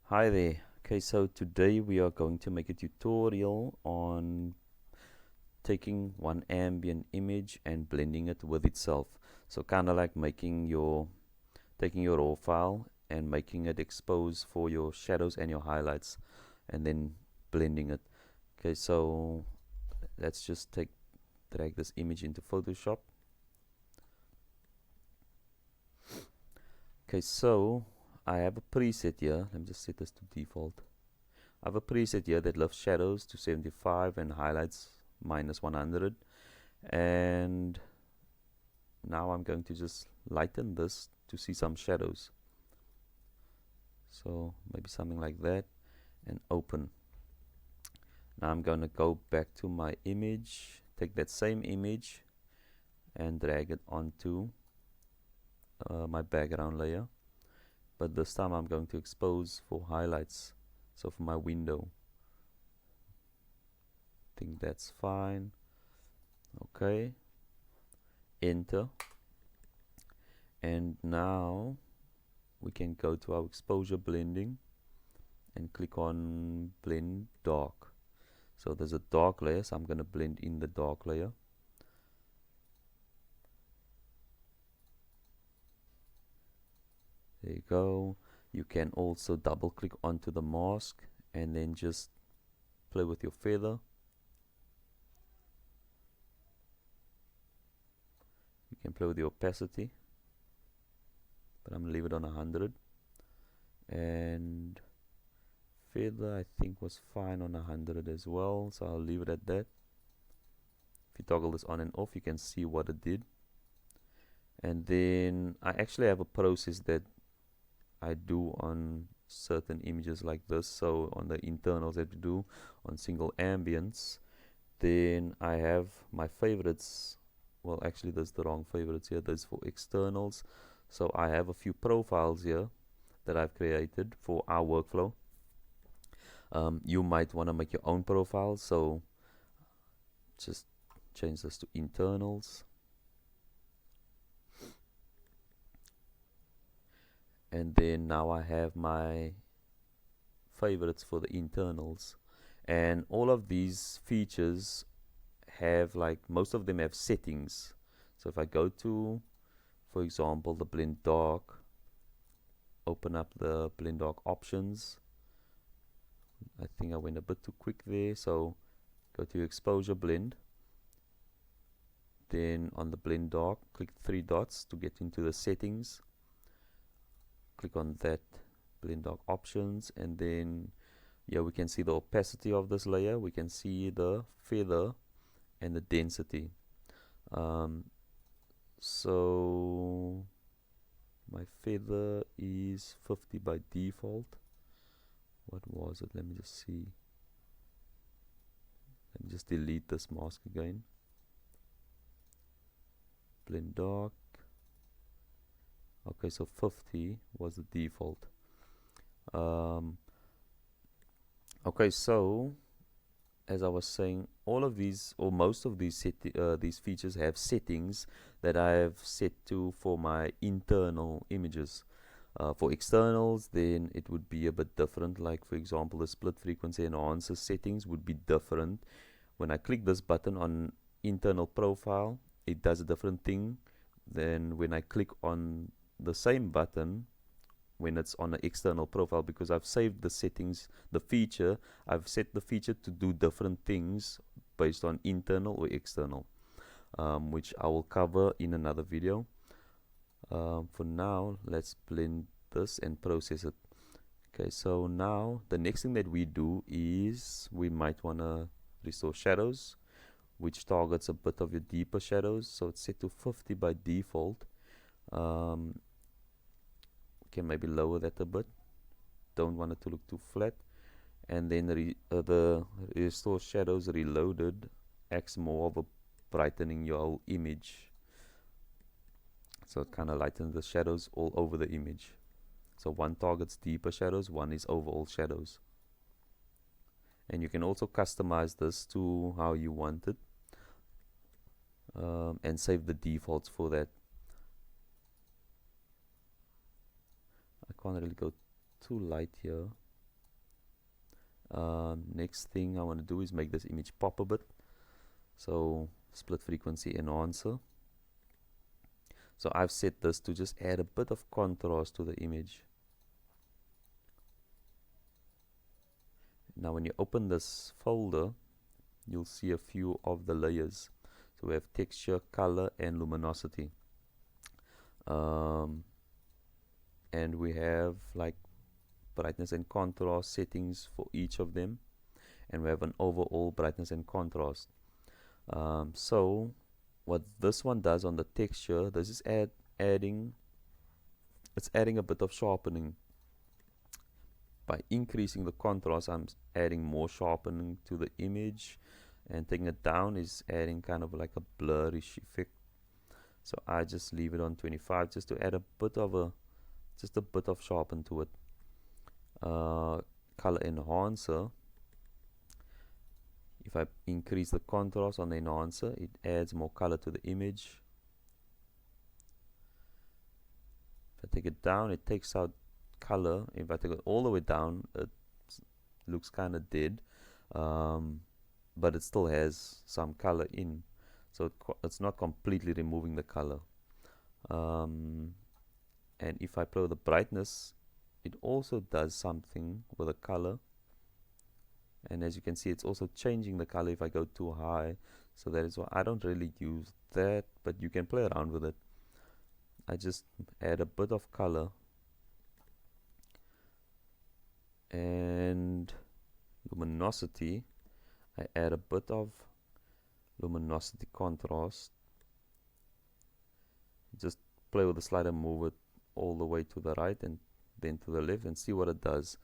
Hi there. Okay, so today we are going to make a tutorial on taking one ambient image and blending it with itself. So kind of like taking your raw file and making it expose for your shadows and your highlights and then blending it. Okay, so let's just drag this image into Photoshop. Okay, so I have a preset here. Let me just set this to default. I have a preset here that lifts shadows to 75 and highlights minus 100, and now I'm going to just lighten this to see some shadows, so maybe something like that, and open. Now I'm going to go back to my image, take that same image and drag it onto my background layer, but this time I'm going to expose for highlights, so for my window. I think that's fine. Okay, enter, and now we can go to our exposure blending and click on blend dark. So there's a dark layer, so I'm going to blend in the dark layer. There you go. You can also double click onto the mask and then just play with your feather. You can play with the opacity, but I'm going to leave it on 100. And feather I think was fine on 100 as well, so I'll leave it at that. If you toggle this on and off, you can see what it did. And then I actually have a process that I do on certain images like this. So on the internals that we do on single ambience, then I have my favorites. Well, actually there's the wrong favorites here. There's for externals. So I have a few profiles here that I've created for our workflow. You might want to make your own profile, so just change this to internals. And then now I have my favorites for the internals, and all of these features have, like, most of them have settings. So if I go to, for example, the blend dark, open up the blend dark options. I think I went a bit too quick there, so go to exposure blend, then on the blend dark click three dots to get into the settings, click on that blend dark options, and then we can see the opacity of this layer, we can see the feather and the density. So my feather is 50 by default. What was it? Let me just see. Let me just delete this mask again. Blend dark. Okay, so 50 was the default. Okay, so as I was saying, all of these, or most of these features have settings that I have set to for my internal images. For externals, then it would be a bit different. Like, for example, the split frequency enhancer settings would be different. When I click this button on internal profile, it does a different thing than when I click on the same button when it's on an external profile, because I've saved the settings, I've set the feature to do different things based on internal or external, which I will cover in another video. For now, let's blend this and process it. Okay, so now the next thing that we do is we might want to restore shadows, which targets a bit of your deeper shadows. So it's set to 50 by default. Can maybe lower that a bit, don't want it to look too flat. And then the restore shadows reloaded acts more of a brightening your whole image, so it kind of lightens the shadows all over the image. So one targets deeper shadows, one is overall shadows. And you can also customize this to how you want it, and save the defaults for that. I can't really go too light here. Next thing I want to do is make this image pop a bit. So split frequency enhancer. So I've set this to just add a bit of contrast to the image. Now when you open this folder, you'll see a few of the layers. So we have texture, color, and luminosity. And we have like brightness and contrast settings for each of them. And we have an overall brightness and contrast. So what this one does on the texture, this is adding a bit of sharpening. By increasing the contrast, I'm adding more sharpening to the image, and taking it down is adding kind of like a blurrish effect. So I just leave it on 25 just to add a bit of sharpen to it. Color enhancer. If I increase the contrast on the enhancer, it adds more color to the image. If I take it down, it takes out color. If I take it all the way down, it looks kind of dead, but it still has some color in, so it's not completely removing the color. And if I play the brightness, it also does something with the color, and as you can see, it's also changing the color if I go too high. So that is why I don't really use that, but you can play around with it. I just add a bit of color. And luminosity, I add a bit of luminosity contrast. Just play with the slider, move it all the way to the right and then to the left, and see what it does.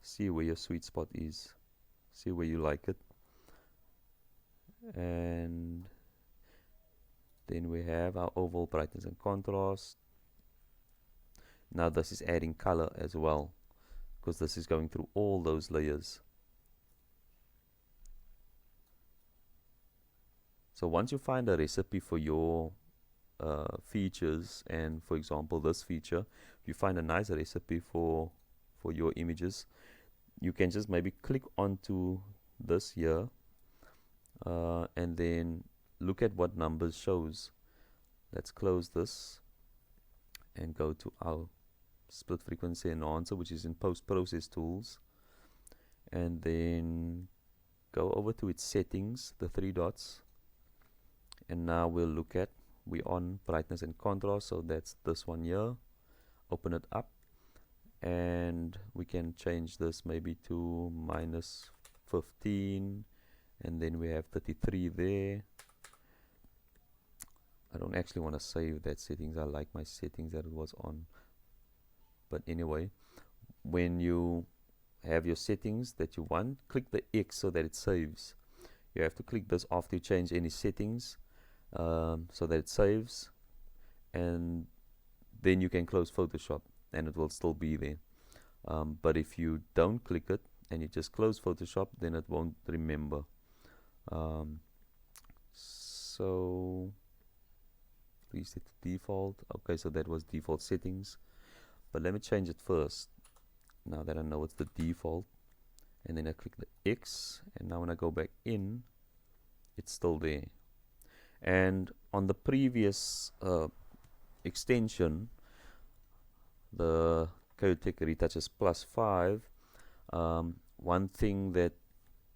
See where your sweet spot is, see where you like it. And then we have our overall brightness and contrast. Now this is adding color as well, because this is going through all those layers. So once you find a recipe for your features, and for example this feature, if you find a nice recipe for your images, you can just maybe click onto this here and then look at what numbers shows. Let's close this and go to our split frequency enhancer, which is in post-process tools, and then go over to its settings, the three dots, and now we'll look at, we're on brightness and contrast, so that's this one here. Open it up, and we can change this maybe to -15, and then we have 33 there. I don't actually want to save that settings. I like my settings that it was on. But anyway, when you have your settings that you want, click the X so that it saves. You have to click this after you change any settings, so that it saves, and then you can close Photoshop and it will still be there. But if you don't click it and you just close Photoshop, then it won't remember. So reset to default. Okay, so that was default settings, but let me change it first now that I know it's the default. And then I click the X, and now when I go back in, it's still there. And on the previous extension, the Kaotec Retouches +5, one thing that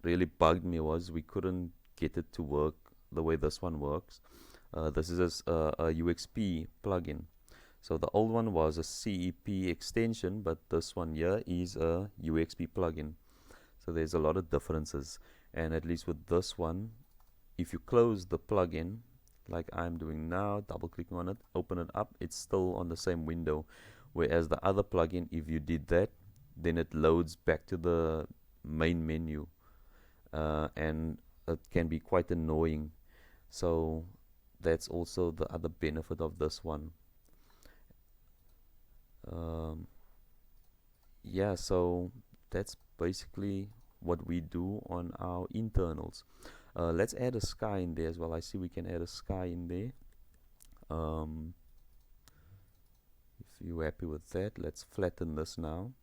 really bugged me was we couldn't get it to work the way this one works. This is a UXP plugin. So the old one was a CEP extension, but this one here is a UXP plugin. So there's a lot of differences, and at least with this one, if you close the plugin like I'm doing now, double clicking on it, open it up, it's still on the same window. Whereas the other plugin, if you did that, then it loads back to the main menu, and it can be quite annoying. So that's also the other benefit of this one. Yeah, so that's basically what we do on our internals. Let's add a sky in there as well. I see we can add a sky in there. If you're happy with that, let's flatten this now.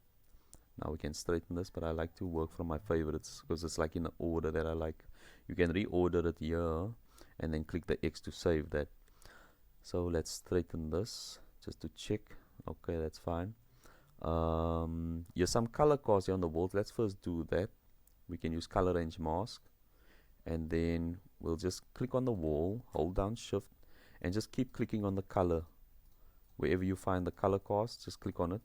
Now we can straighten this, but I like to work from my favorites because it's like in the order that I like. You can reorder it here and then click the X to save that. So let's straighten this just to check. Okay, that's fine. Here's some color cast here on the walls. Let's first do that. We can use color range mask, and then we'll just click on the wall, hold down shift, and just keep clicking on the color. Wherever you find the color cast, just click on it,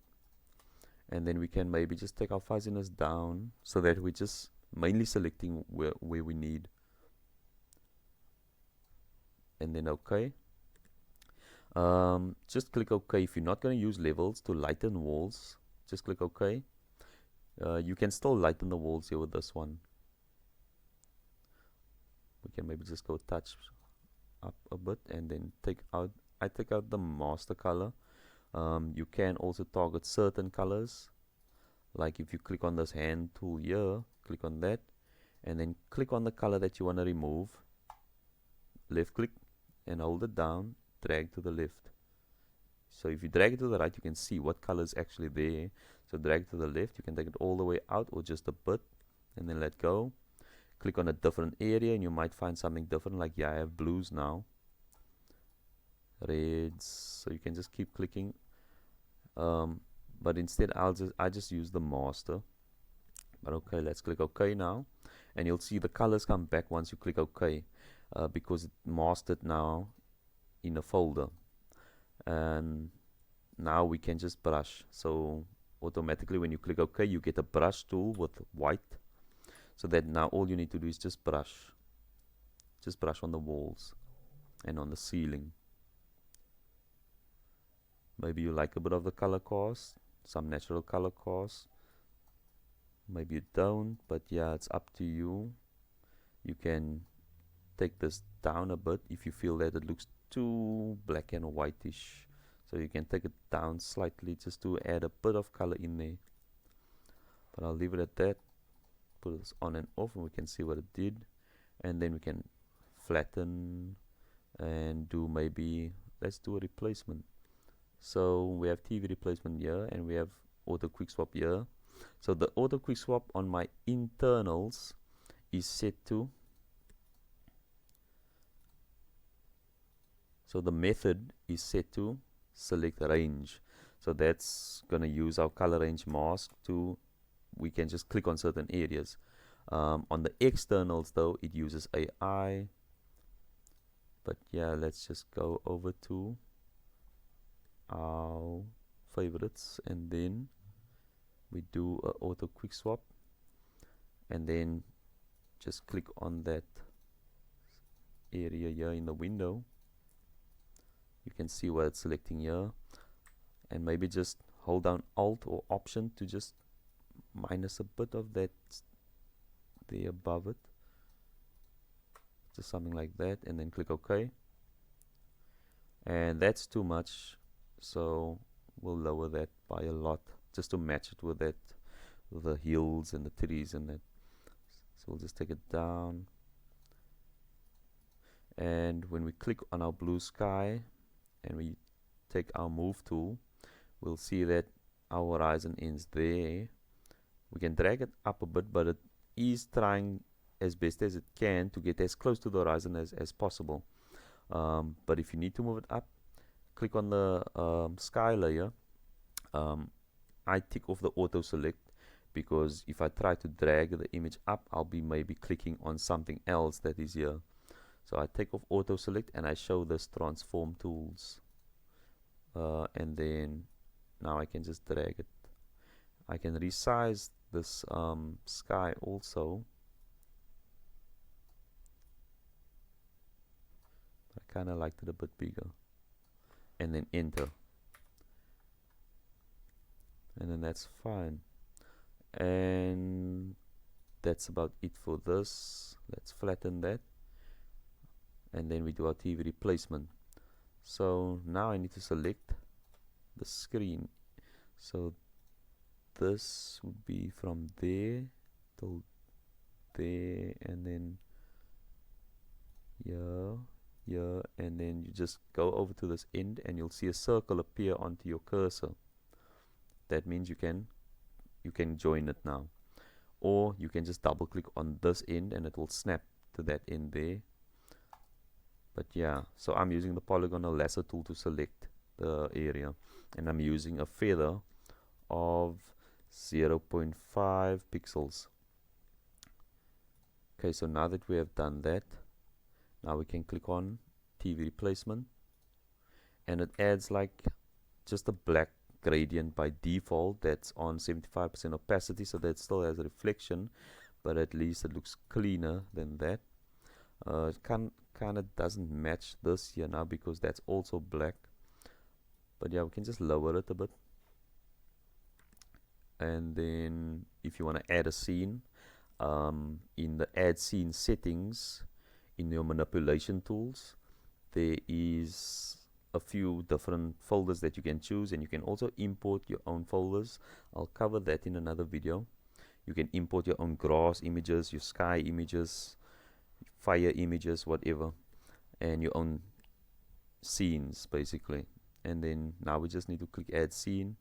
and then we can maybe just take our fuzziness down so that we're just mainly selecting where we need, and then OK. Just click OK. If you're not going to use levels to lighten walls, just click OK. You can still lighten the walls here with this one. We can maybe just go touch up a bit and then I take out the master color. You can also target certain colors, like if you click on this hand tool here, click on that, and then click on the color that you want to remove, left click and hold it down, drag to the left. So if you drag it to the right, you can see what color is actually there. So drag it to the left, you can take it all the way out or just a bit, and then let go. Click on a different area and you might find something different, like yeah, I have blues now, reds, so you can just keep clicking. But instead I just use the master. But okay, let's click OK now, and you'll see the colors come back once you click OK, because it mastered now in a folder. And now we can just brush. So automatically when you click OK, you get a brush tool with white, so that now all you need to do is just brush on the walls and on the ceiling. Maybe you like a bit of the color cast, some natural color cast, maybe you don't, but yeah, it's up to you. You can take this down a bit if you feel that it looks too black and whitish, so you can take it down slightly just to add a bit of color in there. But I'll leave it at that. Put this on and off and we can see what it did, and then we can flatten and do, maybe let's do a replacement. So we have TV replacement here and we have auto quick swap here. So the auto quick swap on my internals is set to, so the method is set to select range. So that's gonna use our color range mask to, we can just click on certain areas. On the externals though, it uses AI. But yeah, let's just go over to our favorites, and then we do a auto quick swap, and then just click on that area here in the window. You can see what it's selecting here, and maybe just hold down Alt or Option to just minus a bit of that there above it, just something like that, and then click OK. And that's too much, so we'll lower that by a lot just to match it with that, with the hills and the trees and that. So we'll just take it down, and when we click on our blue sky and we take our move tool, we'll see that our horizon ends there. We can drag it up a bit, but it is trying as best as it can to get as close to the horizon as possible. But if you need to move it up, click on the sky layer. I tick off the auto select, because if I try to drag the image up, I'll be maybe clicking on something else that is here. So I take off auto select and I show this transform tools, and then now I can just drag it. I can resize this sky also. I kind of liked it a bit bigger, and then enter, and then that's fine. And that's about it for this. Let's flatten that, and then we do our TV replacement. So now I need to select the screen. So this would be from there till there, and then here, and then you just go over to this end and you'll see a circle appear onto your cursor. That means you can you can join it now, or you can just double click on this end and it will snap to that end there. But yeah, so I'm using the polygonal lasso tool to select the area, and I'm using a feather of 0.5 pixels. Okay, so now that we have done that, now we can click on TV replacement, and it adds like just a black gradient by default that's on 75% opacity, so that still has a reflection, but at least it looks cleaner than that. It kind of doesn't match this here now because that's also black, but yeah, we can just lower it a bit. And then if you want to add a scene, in the add scene settings in your manipulation tools, there is a few different folders that you can choose, and you can also import your own folders. I'll cover that in another video. You can import your own grass images, your sky images, fire images, whatever, and your own scenes basically. And then now we just need to click add scene,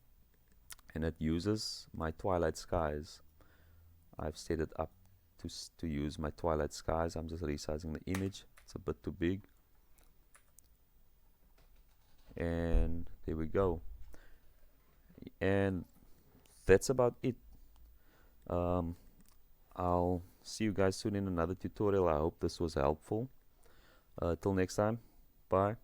and it uses my twilight skies. I've set it up to use my twilight skies. I'm just resizing the image, it's a bit too big, and there we go. And that's about it. I'll see you guys soon in another tutorial. I hope this was helpful. Till next time, bye.